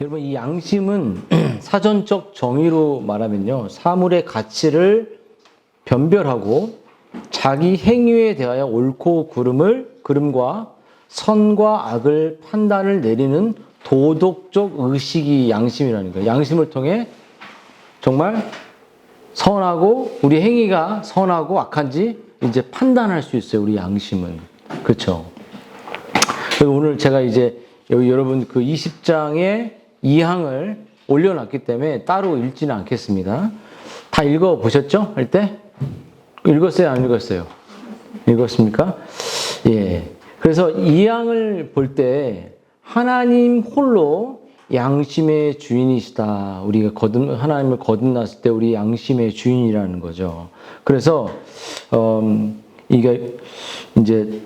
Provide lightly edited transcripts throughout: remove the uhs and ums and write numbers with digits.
여러분, 이 양심은 사전적 정의로 말하면요, 사물의 가치를 변별하고 자기 행위에 대하여 옳고 그름과 선과 악을 판단을 내리는 도덕적 의식이 양심이라는 거예요. 양심을 통해 정말 선하고 우리 행위가 선하고 악한지 이제 판단할 수 있어요. 우리 양심은. 그렇죠? 오늘 제가 이제 여기 여러분 그 20장의 2항을 올려놨기 때문에 따로 읽지는 않겠습니다. 다 읽어보셨죠? 할 때? 읽었어요? 안 읽었어요? 읽었습니까? 예. 그래서 2항을 볼 때 하나님 홀로 양심의 주인이시다. 우리가 하나님을 거듭났을 때 우리 양심의 주인이라는 거죠. 그래서, 이게 이제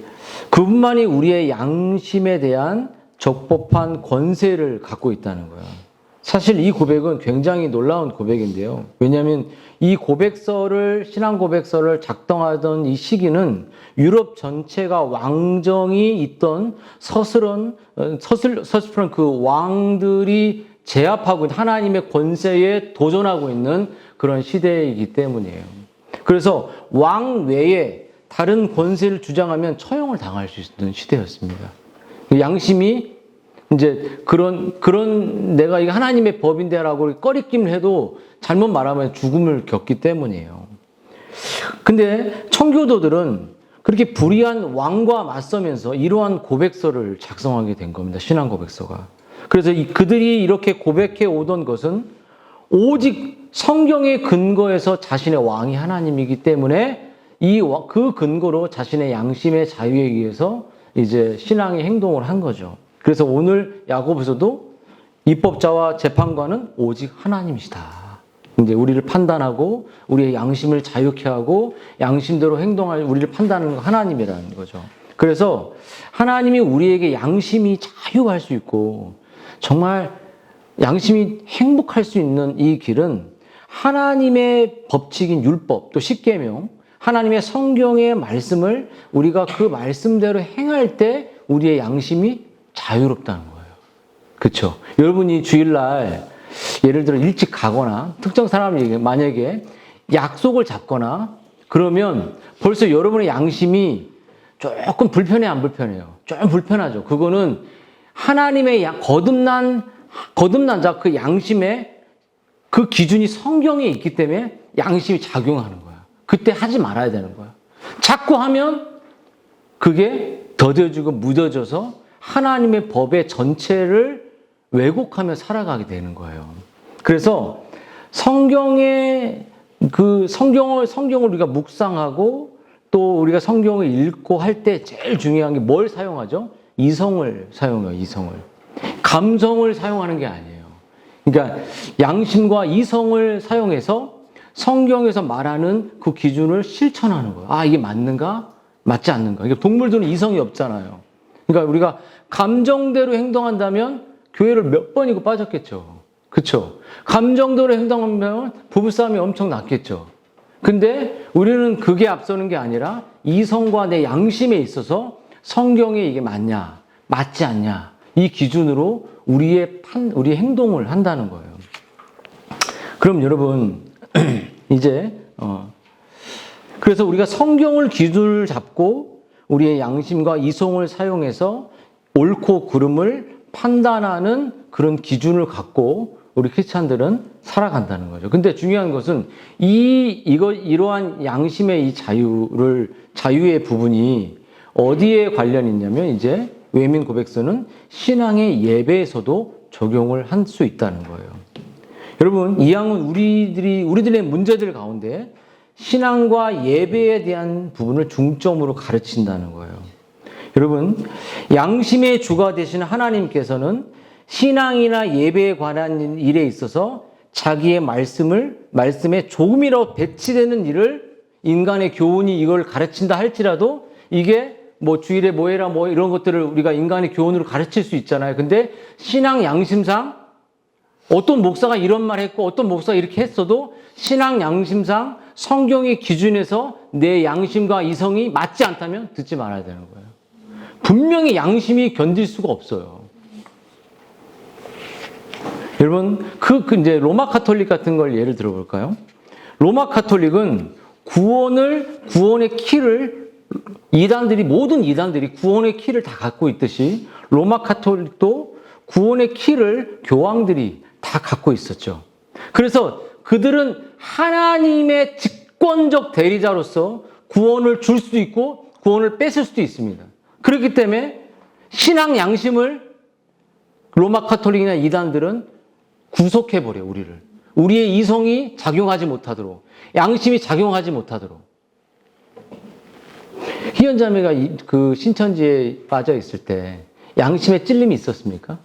그분만이 우리의 양심에 대한 적법한 권세를 갖고 있다는 거예요. 사실 이 고백은 굉장히 놀라운 고백인데요. 왜냐하면 이 신앙 고백서를 작성하던 이 시기는 유럽 전체가 왕정이 있던 서슬픈 그 왕들이 제압하고 있는 하나님의 권세에 도전하고 있는 그런 시대이기 때문이에요. 그래서 왕 외에 다른 권세를 주장하면 처형을 당할 수 있는 시대였습니다. 양심이 이제 그런 내가 이게 하나님의 법인데라고 꺼리낌을 해도 잘못 말하면 죽음을 겪기 때문이에요. 근데 청교도들은 그렇게 불의한 왕과 맞서면서 이러한 고백서를 작성하게 된 겁니다. 신앙 고백서가. 그래서 그들이 이렇게 고백해 오던 것은 오직 성경의 근거에서 자신의 왕이 하나님이기 때문에 그 근거로 자신의 양심의 자유에 의해서 이제 신앙의 행동을 한 거죠. 그래서 오늘 야고보서도 입법자와 재판관은 오직 하나님이시다. 이제 우리를 판단하고 우리의 양심을 자유케 하고 양심대로 행동할 우리를 판단하는 건 하나님이라는 거죠. 그래서 하나님이 우리에게 양심이 자유할 수 있고 정말 양심이 행복할 수 있는 이 길은 하나님의 법칙인 율법 또 십계명 하나님의 성경의 말씀을 우리가 그 말씀대로 행할 때 우리의 양심이 자유롭다는 거예요. 그렇죠? 여러분이 주일날 예를 들어 일찍 가거나 특정 사람이 만약에 약속을 잡거나 그러면 벌써 여러분의 양심이 조금 불편해요, 안 불편해요? 좀 불편하죠. 그거는 하나님의 거듭난 자 그 양심의 그 기준이 성경에 있기 때문에 양심이 작용하는 거예요. 그때 하지 말아야 되는 거예요. 자꾸 하면 그게 더뎌지고 묻어져서 하나님의 법의 전체를 왜곡하며 살아가게 되는 거예요. 그래서 성경을 우리가 묵상하고 또 우리가 성경을 읽고 할 때 제일 중요한 게 뭘 사용하죠? 이성을 사용해요, 이성을. 감성을 사용하는 게 아니에요. 그러니까 양심과 이성을 사용해서 성경에서 말하는 그 기준을 실천하는 거예요. 아, 이게 맞는가? 맞지 않는가? 그러니까 동물들은 이성이 없잖아요. 그러니까 우리가 감정대로 행동한다면 교회를 몇 번이고 빠졌겠죠. 그렇죠? 감정대로 행동하면 부부싸움이 엄청 났겠죠. 근데 우리는 그게 앞서는 게 아니라 이성과 내 양심에 있어서 성경에 이게 맞냐, 맞지 않냐 이 기준으로 우리의 행동을 한다는 거예요. 그럼 여러분 이제 그래서 우리가 성경을 기준을 잡고 우리의 양심과 이성을 사용해서 옳고 그름을 판단하는 그런 기준을 갖고 우리 크리스찬들은 살아간다는 거죠. 근데 중요한 것은 이러한 양심의 이 자유의 부분이 어디에 관련이 있냐면 이제 외민 고백서는 신앙의 예배에서도 적용을 할 수 있다는 거예요. 여러분, 이 양은 우리들의 문제들 가운데 신앙과 예배에 대한 부분을 중점으로 가르친다는 거예요. 여러분, 양심의 주가 되신 하나님께서는 신앙이나 예배에 관한 일에 있어서 자기의 말씀에 조금이라도 배치되는 일을 인간의 교훈이 이걸 가르친다 할지라도 이게 뭐 주일에 뭐 해라 뭐 이런 것들을 우리가 인간의 교훈으로 가르칠 수 있잖아요. 근데 신앙 양심상 어떤 목사가 이런 말 했고 어떤 목사가 이렇게 했어도 신앙 양심상 성경의 기준에서 내 양심과 이성이 맞지 않다면 듣지 말아야 되는 거예요. 분명히 양심이 견딜 수가 없어요. 여러분, 이제 로마 카톨릭 같은 걸 예를 들어볼까요? 로마 카톨릭은 구원의 키를 모든 이단들이 구원의 키를 다 갖고 있듯이 로마 카톨릭도 구원의 키를 교황들이 다 갖고 있었죠. 그래서 그들은 하나님의 직권적 대리자로서 구원을 줄 수도 있고 구원을 뺏을 수도 있습니다. 그렇기 때문에 신앙 양심을 로마 카톨릭이나 이단들은 구속해버려, 우리를. 우리의 이성이 작용하지 못하도록, 양심이 작용하지 못하도록. 희연자매가 그 신천지에 빠져 있을 때 양심에 찔림이 있었습니까?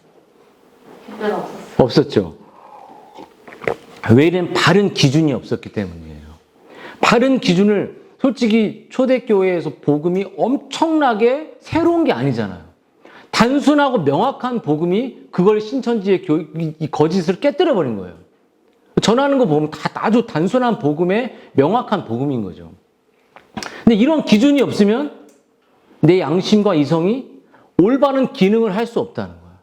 그때는 없었어요. 없었죠. 왜 이런 바른 기준이 없었기 때문이에요. 바른 기준을 솔직히 초대교회에서 복음이 엄청나게 새로운 게 아니잖아요. 단순하고 명확한 복음이 그걸 신천지의 이 거짓을 깨뜨려버린 거예요. 전하는 거 보면 다 아주 단순한 복음의 명확한 복음인 거죠. 근데 이런 기준이 없으면 내 양심과 이성이 올바른 기능을 할 수 없다는 거예요.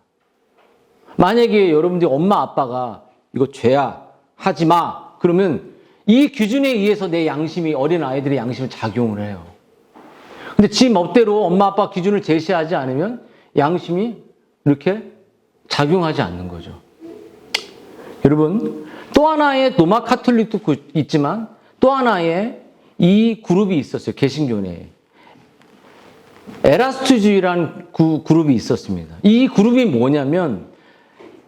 만약에 여러분들이 엄마 아빠가 이거 죄야 하지 마 그러면 이 기준에 의해서 내 양심이 어린 아이들의 양심을 작용을 해요. 근데 지 멋대로 엄마 아빠 기준을 제시하지 않으면 양심이 이렇게 작용하지 않는 거죠. 여러분 또 하나의 로마 카톨릭도 있지만 또 하나의 이 그룹이 있었어요. 개신교 내에. 에라스투주의라는 그룹이 있었습니다. 이 그룹이 뭐냐면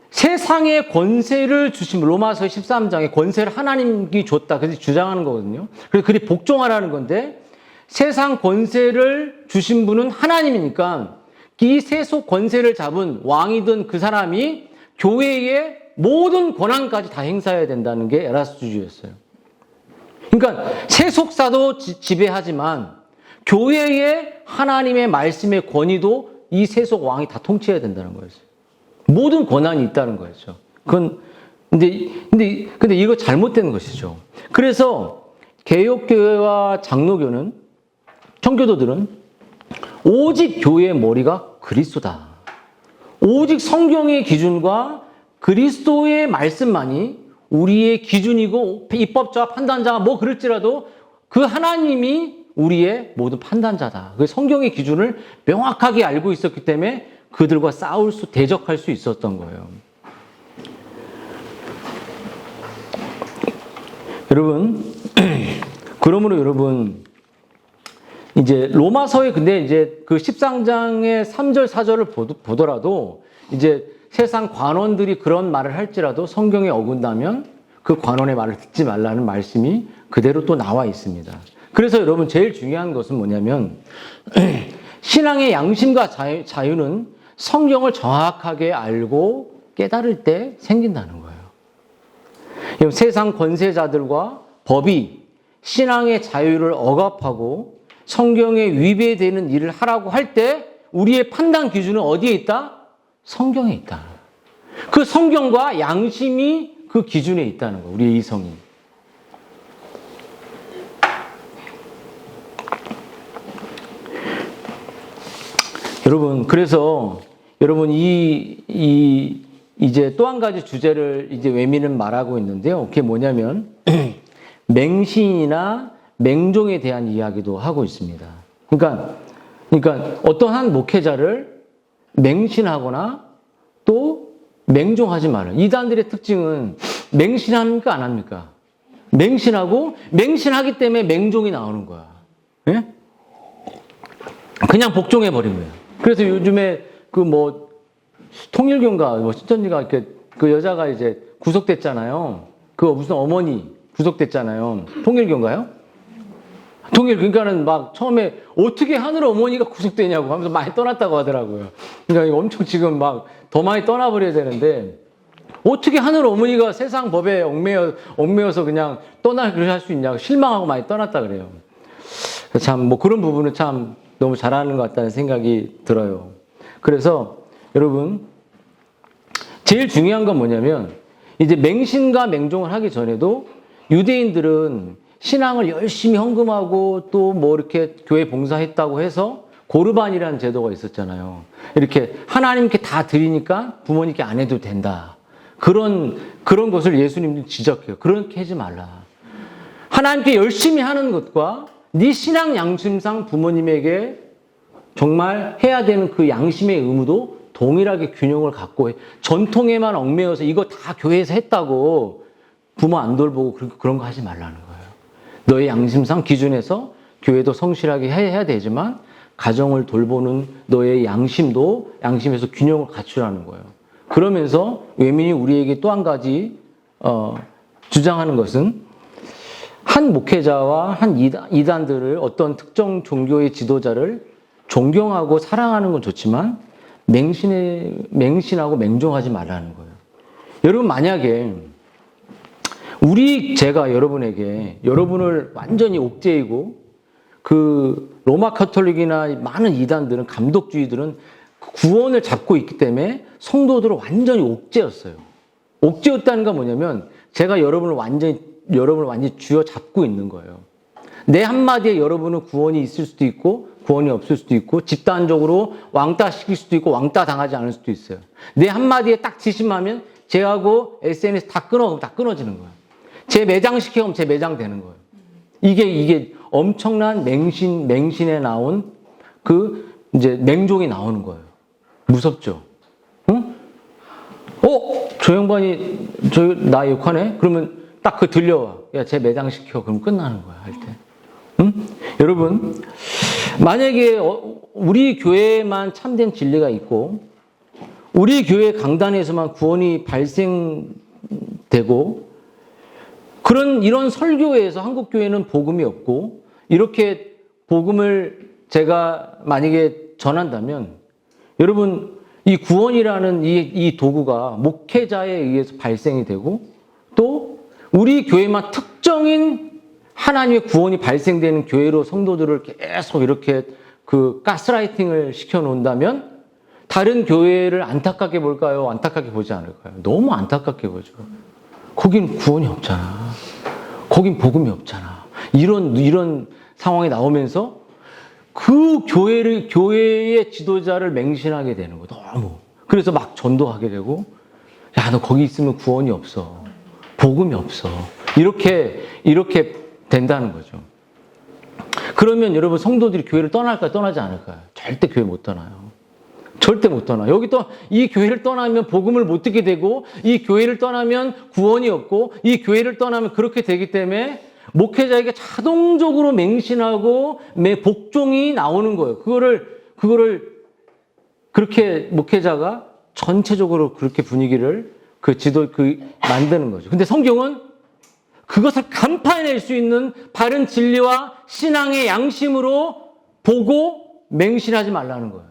세상의 권세를 주신 로마서 13장에 권세를 하나님이 줬다. 그래서 주장하는 거거든요. 그래서 그리 복종하라는 건데 세상 권세를 주신 분은 하나님이니까 이 세속 권세를 잡은 왕이든 그 사람이 교회의 모든 권한까지 다 행사해야 된다는 게 에라스투주의였어요. 그러니까 세속사도 지배하지만 교회의 하나님의 말씀의 권위도 이 세속 왕이 다 통치해야 된다는 거였어요. 모든 권한이 있다는 거였죠. 근데 이거 잘못된 것이죠. 그래서 개혁교회와 장로교는 청교도들은 오직 교회의 머리가 그리스도다. 오직 성경의 기준과 그리스도의 말씀만이 우리의 기준이고 입법자와 판단자가 뭐 그럴지라도 그 하나님이 우리의 모든 판단자다. 그 성경의 기준을 명확하게 알고 있었기 때문에 그들과 대적할 수 있었던 거예요. 여러분, 그러므로 여러분, 이제 로마서에 근데 이제 그 13장의 3절, 4절을 보더라도 이제 세상 관원들이 그런 말을 할지라도 성경에 어긋나면 그 관원의 말을 듣지 말라는 말씀이 그대로 또 나와 있습니다. 그래서 여러분 제일 중요한 것은 뭐냐면 신앙의 양심과 자유는 성경을 정확하게 알고 깨달을 때 생긴다는 거예요. 세상 권세자들과 법이 신앙의 자유를 억압하고 성경에 위배되는 일을 하라고 할 때 우리의 판단 기준은 어디에 있다? 성경에 있다. 그 성경과 양심이 그 기준에 있다는 거예요. 우리의 이성이. 여러분, 그래서 여러분 이제 또 한 가지 주제를 이제 외미는 말하고 있는데요. 그게 뭐냐면 맹신이나 맹종에 대한 이야기도 하고 있습니다. 그러니까 어떠한 목회자를 맹신하거나 또 맹종하지 말아요. 이단들의 특징은 맹신합니까? 안 합니까? 맹신하고 맹신하기 때문에 맹종이 나오는 거야. 예? 그냥 복종해버린 거야. 그래서 요즘에 통일교인가 신천지가 이렇게 그 여자가 이제 구속됐잖아요. 그 무슨 어머니 구속됐잖아요. 통일교인가요? 그러니까는 막 처음에 어떻게 하늘 어머니가 구속되냐고 하면서 많이 떠났다고 하더라고요. 그러니까 엄청 지금 막 더 많이 떠나버려야 되는데 어떻게 하늘 어머니가 세상 법에 얽매여서 그냥 그렇게 할 수 있냐고 실망하고 많이 떠났다 그래요. 참 그런 부분은 참 너무 잘하는 것 같다는 생각이 들어요. 그래서 여러분 제일 중요한 건 뭐냐면 이제 맹신과 맹종을 하기 전에도 유대인들은 신앙을 열심히 헌금하고 또 이렇게 교회 봉사했다고 해서 고르반이라는 제도가 있었잖아요. 이렇게 하나님께 다 드리니까 부모님께 안 해도 된다. 그런 것을 예수님이 지적해요. 그렇게 하지 말라. 하나님께 열심히 하는 것과 네 신앙 양심상 부모님에게 정말 해야 되는 그 양심의 의무도 동일하게 균형을 갖고 해. 전통에만 얽매여서 이거 다 교회에서 했다고 부모 안 돌보고 그런 거 하지 말라는 거예요. 너의 양심상 기준에서 교회도 성실하게 해야 되지만 가정을 돌보는 너의 양심에서 균형을 갖추라는 거예요. 그러면서 외민이 우리에게 또 한 가지 주장하는 것은 한 목회자와 한 이단들을 어떤 특정 종교의 지도자를 존경하고 사랑하는 건 좋지만 맹신하고 맹종하지 말라는 거예요. 여러분 만약에 제가 여러분을 완전히 옥죄이고 그 로마 카톨릭이나 많은 이단들은 감독주의들은 구원을 잡고 있기 때문에 성도들을 완전히 옥죄였어요. 옥죄였다는 건 뭐냐면 제가 여러분을 완전히 쥐어 잡고 있는 거예요. 내 한마디에 여러분은 구원이 있을 수도 있고 구원이 없을 수도 있고 집단적으로 왕따 시킬 수도 있고 왕따 당하지 않을 수도 있어요. 내 한마디에 딱 지심하면 제하고 SNS 다 끊어지는 거예요. 제 매장시키면 제 매장되는 거예요. 이게 엄청난 맹신에 나온 이제 맹종이 나오는 거예요. 무섭죠? 응? 저 양반이 나 욕하네? 그러면 딱 들려와. 야, 쟤 매장시켜. 그럼 끝나는 거야, 할 때. 응? 여러분, 만약에 우리 교회에만 참된 진리가 있고, 우리 교회 강단에서만 구원이 발생되고, 이런 설교에서 한국 교회는 복음이 없고, 이렇게 복음을 제가 만약에 전한다면, 여러분, 이 구원이라는 이 도구가 목회자에 의해서 발생이 되고, 또 우리 교회만 특정인 하나님의 구원이 발생되는 교회로 성도들을 계속 이렇게 가스라이팅을 시켜 놓는다면 다른 교회를 안타깝게 볼까요? 안타깝게 보지 않을까요? 너무 안타깝게 보죠. 거긴 구원이 없잖아. 거긴 복음이 없잖아. 이런 상황이 나오면서 그 교회의 지도자를 맹신하게 되는 거 너무. 그래서 막 전도하게 되고, 야, 너 거기 있으면 구원이 없어. 복음이 없어. 이렇게 된다는 거죠. 그러면 여러분 성도들이 교회를 떠날까요? 떠나지 않을까요? 절대 교회 못 떠나요. 절대 못 떠나. 이 교회를 떠나면 복음을 못 듣게 되고, 이 교회를 떠나면 구원이 없고, 이 교회를 떠나면 그렇게 되기 때문에 목회자에게 자동적으로 맹신하고 복종이 나오는 거예요. 그거를 그렇게 목회자가 전체적으로 그렇게 분위기를 만드는 거죠. 근데 성경은 그것을 간파해낼 수 있는 바른 진리와 신앙의 양심으로 보고 맹신하지 말라는 거예요.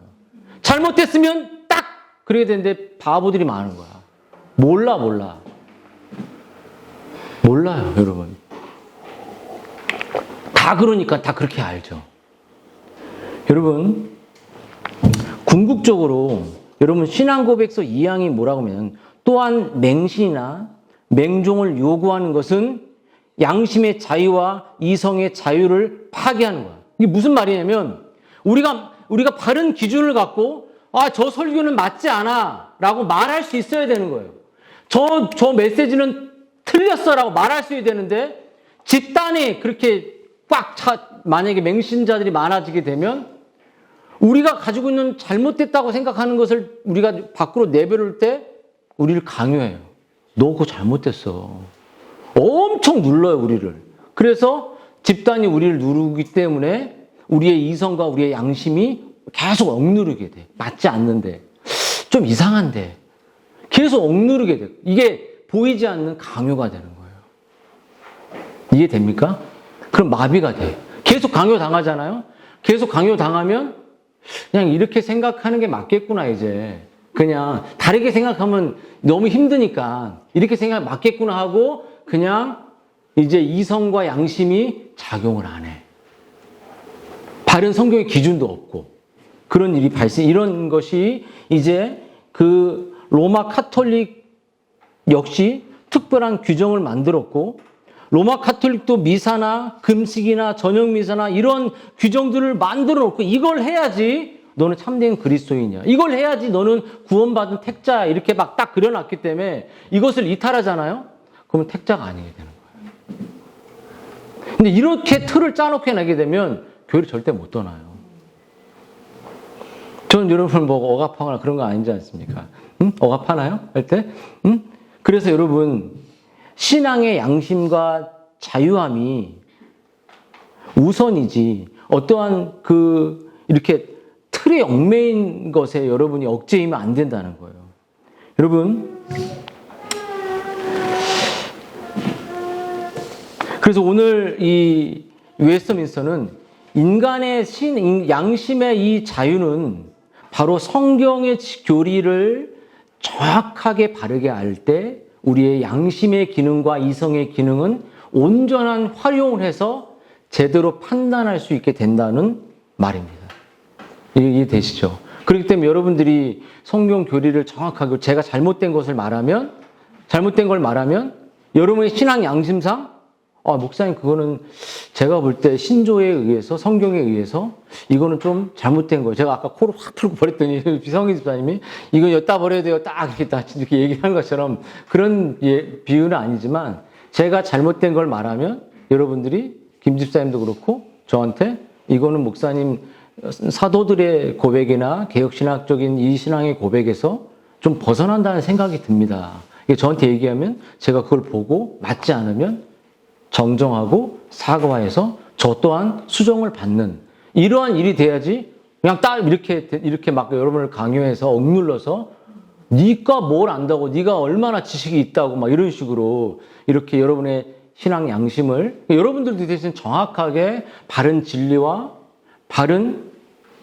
잘못됐으면 딱 그래야 되는데 바보들이 많은 거야. 몰라요, 여러분. 다 그러니까 다 그렇게 알죠. 여러분, 궁극적으로 여러분 신앙 고백서 2항이 뭐라고 하면 또한 맹신이나 맹종을 요구하는 것은 양심의 자유와 이성의 자유를 파괴하는 거야. 이게 무슨 말이냐면 우리가 바른 기준을 갖고 저 설교는 맞지 않아 라고 말할 수 있어야 되는 거예요. 저 메시지는 틀렸어라고 말할 수 있어야 되는데 집단이 그렇게 만약에 맹신자들이 많아지게 되면 우리가 가지고 있는 잘못됐다고 생각하는 것을 우리가 밖으로 내버릴 때 우리를 강요해요. 너 그거 잘못됐어. 엄청 눌러요, 우리를. 그래서 집단이 우리를 누르기 때문에 우리의 이성과 우리의 양심이 계속 억누르게 돼. 맞지 않는데. 좀 이상한데. 계속 억누르게 돼. 이게 보이지 않는 강요가 되는 거예요. 이해됩니까? 그럼 마비가 돼. 계속 강요 당하잖아요? 계속 강요 당하면 그냥 이렇게 생각하는 게 맞겠구나, 이제. 그냥 다르게 생각하면 너무 힘드니까 이렇게 생각 맞겠구나 하고 그냥 이제 이성과 양심이 작용을 안 해. 바른 성경의 기준도 없고 그런 일이 이런 것이 이제 로마 카톨릭 역시 특별한 규정을 만들었고 로마 카톨릭도 미사나 금식이나 저녁 미사나 이런 규정들을 만들어 놓고 이걸 해야지 너는 참된 그리스도인이야. 이걸 해야지 너는 구원받은 택자야. 이렇게 막 딱 그려놨기 때문에 이것을 이탈하잖아요. 그러면 택자가 아니게 되는 거예요. 근데 이렇게 틀을 짜놓게 나게 되면 교회를 절대 못 떠나요. 저는 여러분 뭐 억압하거나 그런 거 아니지 않습니까? 응? 억압하나요? 할 때? 응? 그래서 여러분 신앙의 양심과 자유함이 우선이지 어떠한 이렇게 틀에 얽매인 것에 여러분이 억제이면 안 된다는 거예요. 여러분 그래서 오늘 이 웨스트민스터는 인간의 양심의 이 자유는 바로 성경의 교리를 정확하게 바르게 알 때 우리의 양심의 기능과 이성의 기능은 온전한 활용을 해서 제대로 판단할 수 있게 된다는 말입니다. 이해되시죠? 그렇기 때문에 여러분들이 성경 교리를 정확하게 제가 잘못된 걸 말하면 여러분의 신앙 양심상 목사님 그거는 제가 볼 때 신조에 의해서 성경에 의해서 이거는 좀 잘못된 거예요. 제가 아까 코를 확 풀고 버렸더니 비성희 집사님이 이거 여기다 버려야 돼요. 딱 이렇게 얘기하는 것처럼 그런 비유는 아니지만 제가 잘못된 걸 말하면 여러분들이 김 집사님도 그렇고 저한테 이거는 목사님 사도들의 고백이나 개혁신학적인 이 신앙의 고백에서 좀 벗어난다는 생각이 듭니다. 저한테 얘기하면 제가 그걸 보고 맞지 않으면 정정하고 사과해서 저 또한 수정을 받는 이러한 일이 돼야지 그냥 딱 이렇게 막 여러분을 강요해서 억눌러서 네가 뭘 안다고 네가 얼마나 지식이 있다고 막 이런 식으로 이렇게 여러분의 신앙 양심을 여러분들도 대신 정확하게 바른 진리와 바른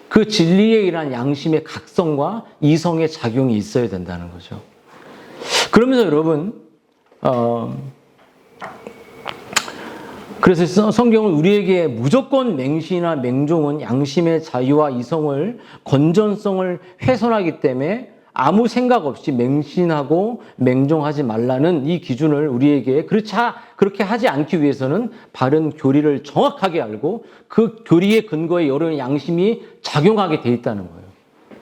그 진리에 의한 양심의 각성과 이성의 작용이 있어야 된다는 거죠. 그러면서 여러분 그래서 성경은 우리에게 무조건 맹시나 맹종은 양심의 자유와 이성을 건전성을 훼손하기 때문에 아무 생각 없이 맹신하고 맹종하지 말라는 이 기준을 우리에게 그렇게 하지 않기 위해서는 바른 교리를 정확하게 알고 그 교리의 근거에 여러분의 양심이 작용하게 돼 있다는 거예요.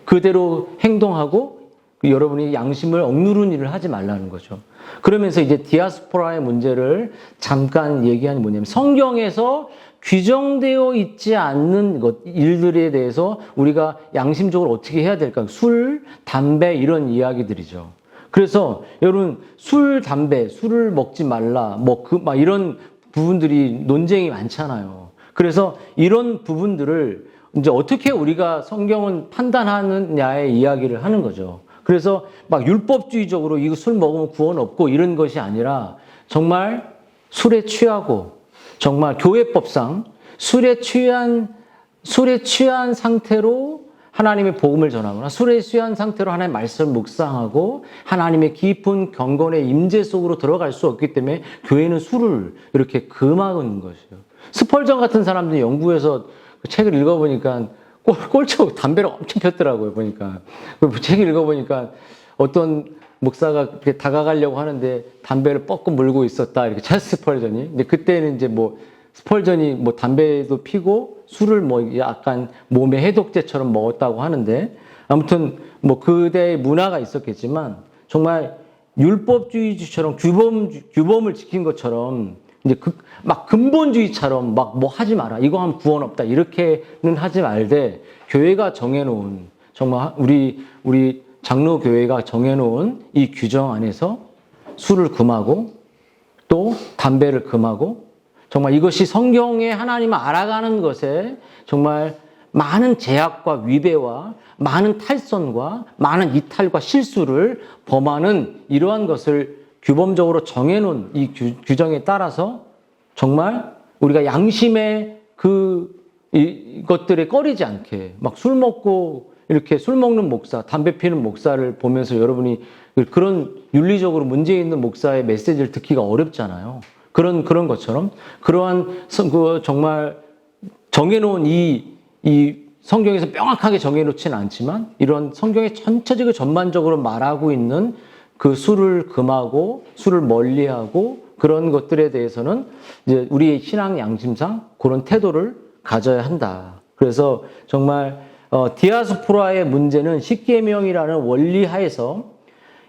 그대로 행동하고 여러분이 양심을 억누르는 일을 하지 말라는 거죠. 그러면서 이제 디아스포라의 문제를 잠깐 얘기하는 뭐냐면 성경에서 규정되어 있지 않는 일들에 대해서 우리가 양심적으로 어떻게 해야 될까? 술, 담배 이런 이야기들이죠. 그래서 여러분 술, 담배, 술을 먹지 말라 막 이런 부분들이 논쟁이 많잖아요. 그래서 이런 부분들을 이제 어떻게 우리가 성경은 판단하느냐의 이야기를 하는 거죠. 그래서 막 율법주의적으로 이거 술 먹으면 구원 없고 이런 것이 아니라 정말 술에 취하고 정말 교회법상 술에 취한 상태로 하나님의 복음을 전하거나 술에 취한 상태로 하나님의 말씀을 묵상하고 하나님의 깊은 경건의 임재 속으로 들어갈 수 없기 때문에 교회는 술을 이렇게 금하는 것이에요. 스펄전 같은 사람들이 영국에서 그 책을 읽어보니까 꼴찌고 담배를 엄청 폈더라고요, 보니까. 그 책을 읽어보니까 어떤 목사가 이렇게 다가가려고 하는데 담배를 뻗고 물고 있었다, 이렇게 찰스 스펄전이. 근데 그때는 이제 스펄전이 담배도 피고 술을 약간 몸에 해독제처럼 먹었다고 하는데 아무튼 그대의 문화가 있었겠지만 정말 율법주의처럼 규범을 지킨 것처럼 이제 막 근본주의처럼 하지 마라. 이거 하면 구원 없다. 이렇게는 하지 말되 교회가 정해놓은 정말 우리 장로 교회가 정해놓은 이 규정 안에서 술을 금하고 또 담배를 금하고 정말 이것이 성경의 하나님을 알아가는 것에 정말 많은 제약과 위배와 많은 탈선과 많은 이탈과 실수를 범하는 이러한 것을 규범적으로 정해놓은 이 규정에 따라서 정말 우리가 양심의 이것들에 꺼리지 않게 막 술 먹고 이렇게 술 먹는 목사, 담배 피는 목사를 보면서 여러분이 그런 윤리적으로 문제 있는 목사의 메시지를 듣기가 어렵잖아요. 그런 것처럼 그러한 정말 정해놓은 이 성경에서 명확하게 정해놓지는 않지만 이런 성경의 전체적으로 전반적으로 말하고 있는 그 술을 금하고 술을 멀리하고 그런 것들에 대해서는 이제 우리의 신앙 양심상 그런 태도를 가져야 한다. 그래서 정말 디아스포라의 문제는 십계명이라는 원리 하에서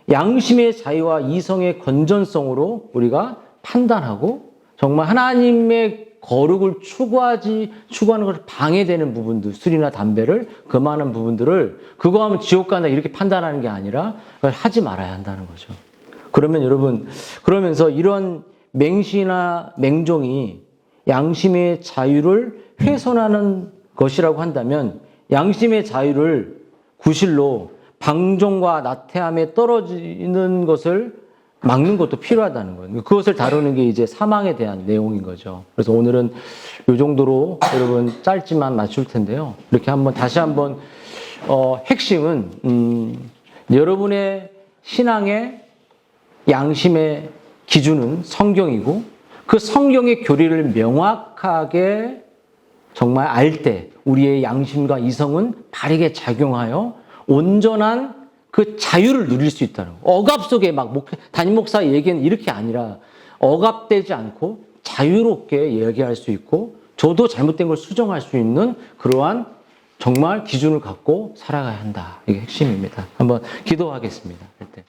양심의 자유와 이성의 건전성으로 우리가 판단하고 정말 하나님의 거룩을 추구하는 것을 방해되는 부분들, 술이나 담배를 금하는 부분들을 그거 하면 지옥 간다 이렇게 판단하는 게 아니라 그걸 하지 말아야 한다는 거죠. 그러면 여러분, 그러면서 이런 맹시나 맹종이 양심의 자유를 훼손하는 것이라고 한다면 양심의 자유를 구실로 방종과 나태함에 떨어지는 것을 막는 것도 필요하다는 거예요. 그것을 다루는 게 이제 사망에 대한 내용인 거죠. 그래서 오늘은 이 정도로 여러분 짧지만 맞출 텐데요. 이렇게 다시 한번 핵심은 여러분의 신앙의 양심의 기준은 성경이고 그 성경의 교리를 명확하게 정말 알 때 우리의 양심과 이성은 바르게 작용하여 온전한 그 자유를 누릴 수 있다는 거. 억압 속에 담임 목사 얘기는 이렇게 아니라 억압되지 않고 자유롭게 이야기할 수 있고 저도 잘못된 걸 수정할 수 있는 그러한 정말 기준을 갖고 살아가야 한다. 이게 핵심입니다. 한번 기도하겠습니다. 할 때.